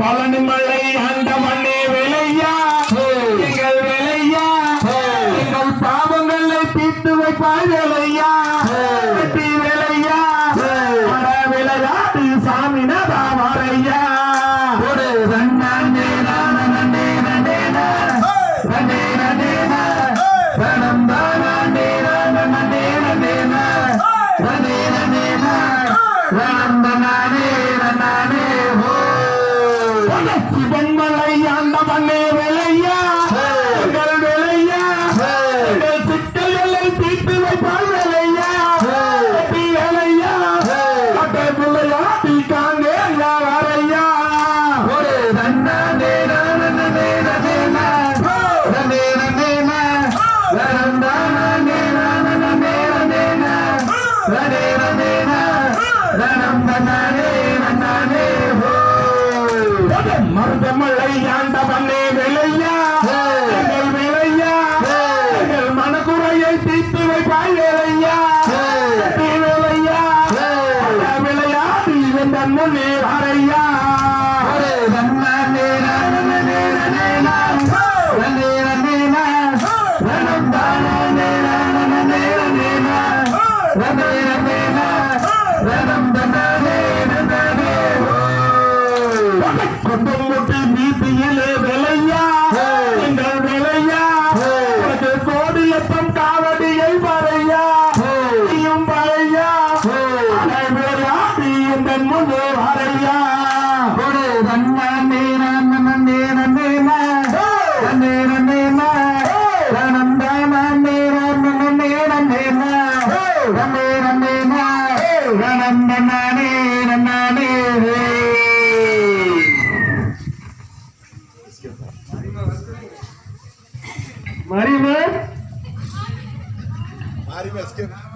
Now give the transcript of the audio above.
பழனிமலை ஆண்டவனே விளையா எங்கள் விளையா எங்கள் பாவங்களை தீர்த்து வைப்பாய் விளையா வெற்றி விளையா விளையாட்டு சாமி நதாமரையா ஒரு நன்னே நன்னே நன்னே நன்னே நன்னே ரணம் தானே நன்னே நன்னே நன்னே நன்னே ரணம் தானே நன்னே ஹோ சிவன்மலை ஆண்டவனே விளையா எங்கள் விளையா எங்கள் சிக்கல்களை தீர்த்து வைப்பாய் விளையா வெற்றி விளையா அட்டை விளையாட்டி காங்கே வரையா ஒரு நன்னே நன்னே நன்னே நன்னே நன்னே ரணம் தானே நன்னே நன்னே நன்னே ரணம் தானே நன்னே ஹோ மருதமலை ஆண்டவனே விளையா எங்கள் விளையா எங்கள் மனக்குறையை தீர்த்து வைப்பாய் விளையா விளையா விளையாடி என்ற முன்னே வரையா ஒரு நன்னே நன்னே நன்னே ரணம் தானே நன்னே ரணம் தானே நன்னே கொண்டமுட்டி வீதியிலே விளையா எங்கள் விளையா உனக்கு கோடியப்பம் காவடியை வரையா நீயும் வரையா விளையாடி என்ற முன்னே வரையா ஒரு நன்னே நன்னே நன்னே நன்னே நன்னே ரணம் தானே நன்னே நன்னே நன்னே நன்னே ரணம் தானே நன்னே Marima